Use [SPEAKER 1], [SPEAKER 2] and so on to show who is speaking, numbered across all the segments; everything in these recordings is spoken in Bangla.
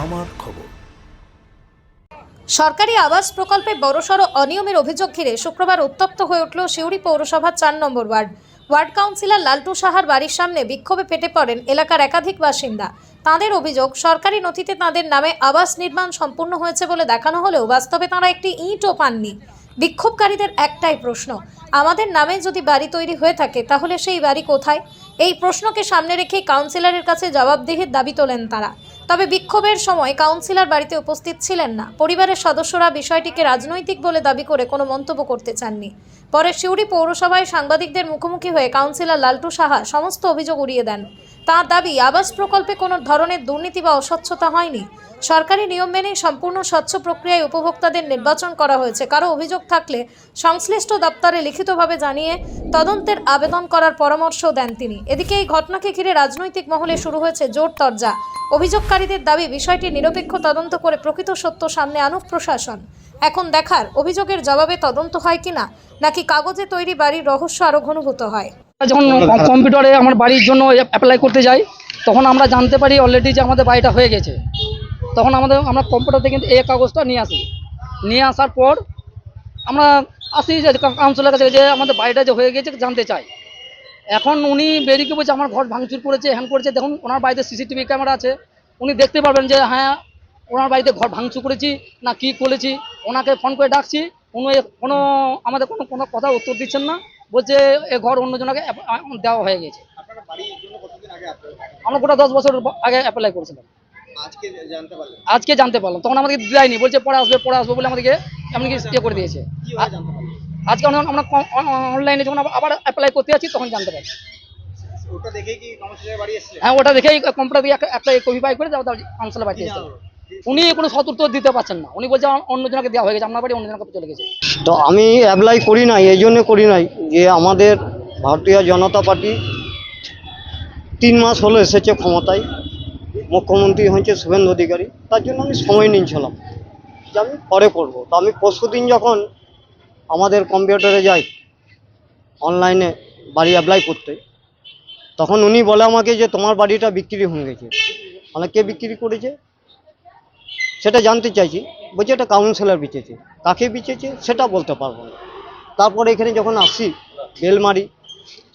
[SPEAKER 1] আমার খবর।
[SPEAKER 2] সরকারি আবাস প্রকল্পে বড়সড় অনিয়মের অভিযোগ ঘিরে শুক্রবার উত্তপ্ত হয়ে উঠল সিউড়ি পৌরসভার ৪ নম্বর ওয়ার্ড কাউন্সিলর লালটু সাহার বাড়ির সামনে বিক্ষোভে ফেটে পড়েন এলাকার একাধিক বাসিন্দা। তাঁদের অভিযোগ, সরকারি নথিতে তাঁদের নামে আবাস নির্মাণ সম্পূর্ণ হয়েছে বলে দেখানো হলেও বাস্তবে তাঁরা একটি ইঁটও পাননি। বিক্ষোভকারীদের একটাই প্রশ্ন, আমাদের নামে যদি বাড়ি তৈরি হয়ে থাকে তাহলে সেই বাড়ি কোথায়? এই প্রশ্নকে সামনে রেখে কাউন্সিলরের কাছে জবাবদিহির দাবি তোলেন তারা। তবে বিক্ষোভের সময় কাউন্সিলর বাড়িতে উপস্থিত ছিলেন না। পরিবারের সদস্যরা বিষয়টিকে রাজনৈতিক বলে দাবি করে কোনো মন্তব্য করতে চাননি। পরে সিউড়ি পৌরসভায় সাংবাদিকদের মুখোমুখি হয়ে কাউন্সিলর লালটু সাহা সমস্ত অভিযোগ উড়িয়ে দেন। তাঁর দাবি, আবাস প্রকল্পে কোনো ধরনের দুর্নীতি বা অস্বচ্ছতা হয়নি। সরকারি নিয়ম মেনে সম্পূর্ণ স্বচ্ছ প্রক্রিয়ায় উপভোক্তাদের নির্বাচন করা হয়েছে। কারো অভিযোগ থাকলে সংশ্লিষ্ট দপ্তরে লিখিতভাবে জানিয়ে তদন্তের আবেদন করার পরামর্শ দেন তিনি। এদিকে এই ঘটনাকে ঘিরে রাজনৈতিক মহলে শুরু হয়েছে জোর তরজা। অভিযোগকারীদের দাবি, বিষয়টি নিরপেক্ষ তদন্ত করে প্রকৃত সত্য সামনে আনুক প্রশাসন। এখন দেখার অভিযোগের জবাবে তদন্ত হয় কিনা, নাকি কাগজে তৈরি বাড়ির রহস্য আরো ঘনীভূত হয়।
[SPEAKER 3] যখন কম্পিউটারে আমার বাড়ির জন্য অ্যাপ্লাই করতে যাই, তখন আমরা জানতে পারি অলরেডি যে আমাদের বাড়িটা হয়ে গেছে। তখন আমরা কম্পিউটার থেকে এই কাগজটা নিয়ে আসার পর আমরা আসি যে কাউন্সিলরের কাছে, যে আমাদের বাড়িটা যে হয়ে গেছে জানতে চাই। এখন উনি বেরিয়ে বলছে আমার ঘর ভাঙচুর করেছে, হ্যান করেছে। দেখুন, ওনার বাড়িতে সিসিটিভি ক্যামেরা আছে, উনি দেখতে পারবেন যে হ্যাঁ ওনার বাড়িতে ঘর ভাঙচুর করেছি না কি করেছি। ওনাকে ফোন করে ডাকছি, উনি আমাদের কোনো কথা উত্তর দিচ্ছেন না। বলছে এ ঘর অন্যজনকে দেওয়া হয়ে গেছে। আমরা গোটা 10 বছর আগে অ্যাপ্লাই করেছিলাম। আজকে জানতে পারলাম। তখন আমাদেরকে দেয়নি, বলছে পরে আসবে বলে আমাদেরকে এমনকি করে দিয়েছে। আজকে আমরা অনলাইনে যখন আবার অ্যাপ্লাই করতে যাচ্ছি তখন জানতে পারছি। হ্যাঁ, ওটা দেখেই কম্পিউটার দিয়ে একটা কপি পাই করে কাউন্সিলর বাড়ি এসেছে। উনি কোনো সদুত্তর দিতে পারছেন না। উনি বলছে অন্যজনকে দেওয়া হয়ে গেছে, আপনার বাড়ি অন্যজনকে চলে গেছে।
[SPEAKER 4] তো আমি অ্যাপ্লাই করি নাই, এই জন্য করি নাই যে আমাদের ভারতীয় জনতা পার্টি 3 মাস হলো এসেছে ক্ষমতায়, মুখ্যমন্ত্রী হয়েছে শুভেন্দু অধিকারী। তার জন্য আমি সময় নিয়েছিলাম যে আমি পরে করব। তো আমি পরশুদিন যখন আমাদের কম্পিউটারে যাই অনলাইনে বাড়ি অ্যাপ্লাই করতে, তখন উনি বলে আমাকে যে তোমার বাড়িটা বিক্রি হয়ে গেছে। মানে কে বিক্রি করেছে সেটা জানতে চাইছি। বলছে এটা কাউন্সিলর বিচেছে, কাকে বিচেছে সেটা বলতে পারবো না। তারপরে এখানে যখন আসি বেলমারি,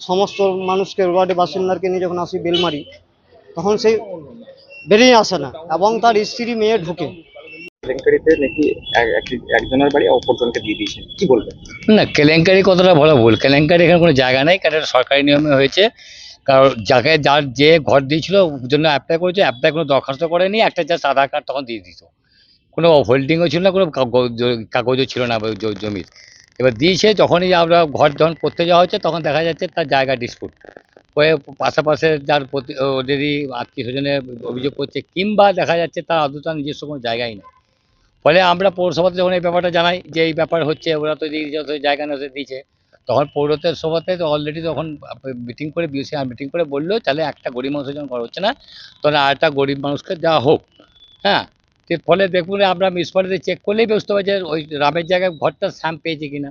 [SPEAKER 4] সমস্ত মানুষকে ওয়ার্ডে বাসিন্দাকে নিয়ে যখন আসি বেলমারি, তখন সেই বেরিয়ে আসে না এবং তার স্ত্রী মেয়ে ঢুকে।
[SPEAKER 5] কেলেঙ্কারিতে নাকি একজনের বাড়ি অপরজনকে দিয়ে দিয়েছে, কি বলবেন?
[SPEAKER 6] না, কেলেঙ্কারি কতটা বলা ভুল। কেলেঙ্কারি এখানে কোনো জায়গা নেই, কারণ সরকারি নিয়মে হয়েছে। কারণ যার যে ঘর দিয়েছিল জন্য অ্যাপ্লাই করেছে, অ্যাপ্লাই কোনো দরখাস্ত করেনি, একটা জাস্ট আধার কার্ড তখন দিয়ে দিত। কোনো হোল্ডিংও ছিল না, কোনো কাগজও ছিল না জমির। এবার দিয়েছে, যখনই আমরা ঘর যখন করতে যাওয়া হচ্ছে তখন দেখা যাচ্ছে তার জায়গা ডিসপুট হয়ে পাশাপাশি যার প্রতি ওদেরই আত্মীয় স্বজনে অভিযোগ করছে, কিংবা দেখা যাচ্ছে তার আদৌ তার নিজস্ব কোনো জায়গাই নেই। ফলে আমরা পৌরসভাতে যখন এই ব্যাপারটা জানাই যে এই ব্যাপার হচ্ছে, ওরা তো যত জায়গা না দিয়েছে, তখন পৌরসভাতে তো অলরেডি তখন মিটিং করে মিটিং করে বললো তাহলে একটা গরিব মানুষের যখন ঘর হচ্ছে না, তখন আরেকটা গরিব মানুষকে দেওয়া হোক। হ্যাঁ, ফলে দেখুন আমরা মিউনিসিপ্যালিটি চেক করলেই বুঝতে পারছি যে ওই রামের জায়গায় ঘরটা স্যাম পেয়েছে কিনা,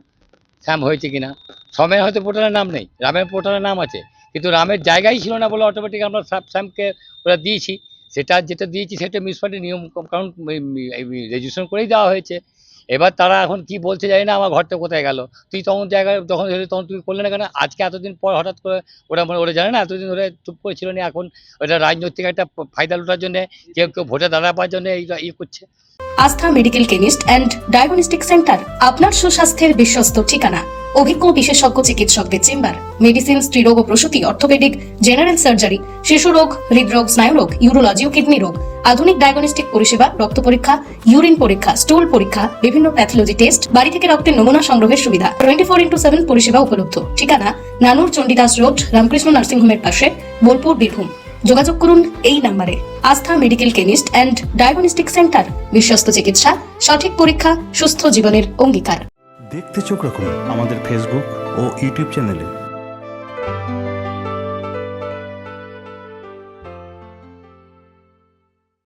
[SPEAKER 6] স্যাম হয়েছে কিনা। সমের হয়তো পোর্টালের নাম নেই, রামের পোর্টালের নাম আছে, কিন্তু রামের জায়গাই ছিল না বলে অটোমেটিক আমরা স্যামকে ওরা দিয়েছি। যেটা দিয়েছি সেটা মিউনিসিপ্যালিটি নিয়ম কারণ রেজিস্ট্রেশন করেই দেওয়া হয়েছে। এবার তারা এখন কি বলছে জানি না, আমার ঘরটা কোথায় গেল। তুই তখন জায়গায় যখন তখন তুই করলে না কেন? আজকে এতদিন পর হঠাৎ করে ওরা জানে না, এতদিন ধরে চুপ করেছিল না, এখন ওটা রাজনৈতিক একটা ফায়দা লোটার জন্য কেউ ভোটে দাঁড়া পাওয়ার জন্য এই করছে।
[SPEAKER 7] আস্থা medical chemist and diagnostic centre, আপনার সুস্বাস্থ্যের বিশ্বস্ত ঠিকানা। অভিজ্ঞ বিশেষজ্ঞ চিকিৎসকদের চেম্বার, মেডিসিন, স্ত্রীরোগ ও প্রসূতি, অর্থোপেডিক, জেনারেল সার্জারি, শিশু রোগ, হৃদরোগ, স্নায়ুরোগ, ইউরোলজি ও কিডনি রোগ, আধুনিক ডায়াগনস্টিক পরিষেবা, রক্ত পরীক্ষা, ইউরিন পরীক্ষা, স্টুল পরীক্ষা, বিভিন্ন প্যাথোলজি টেস্ট, বাড়ি থেকে রক্তের নমুনা সংগ্রহের সুবিধা, 24x7 পরিষেবা উপলব্ধ। ঠিকানা নানুর চণ্ডীদাস রোড, রামকৃষ্ণ নার্সিং হোমের পাশে, বোলপুর, বীরভূম। যোগাযোগ করুন এই নম্বরে। আস্থা medical chemist and diagnostic centre, বিশ্বস্ত চিকিৎসা, সঠিক পরীক্ষা, সুস্থ জীবনের অঙ্গীকার।
[SPEAKER 1] দেখতে চোখ রাখুন আমাদের ফেসবুক ও ইউটিউব চ্যানেলে।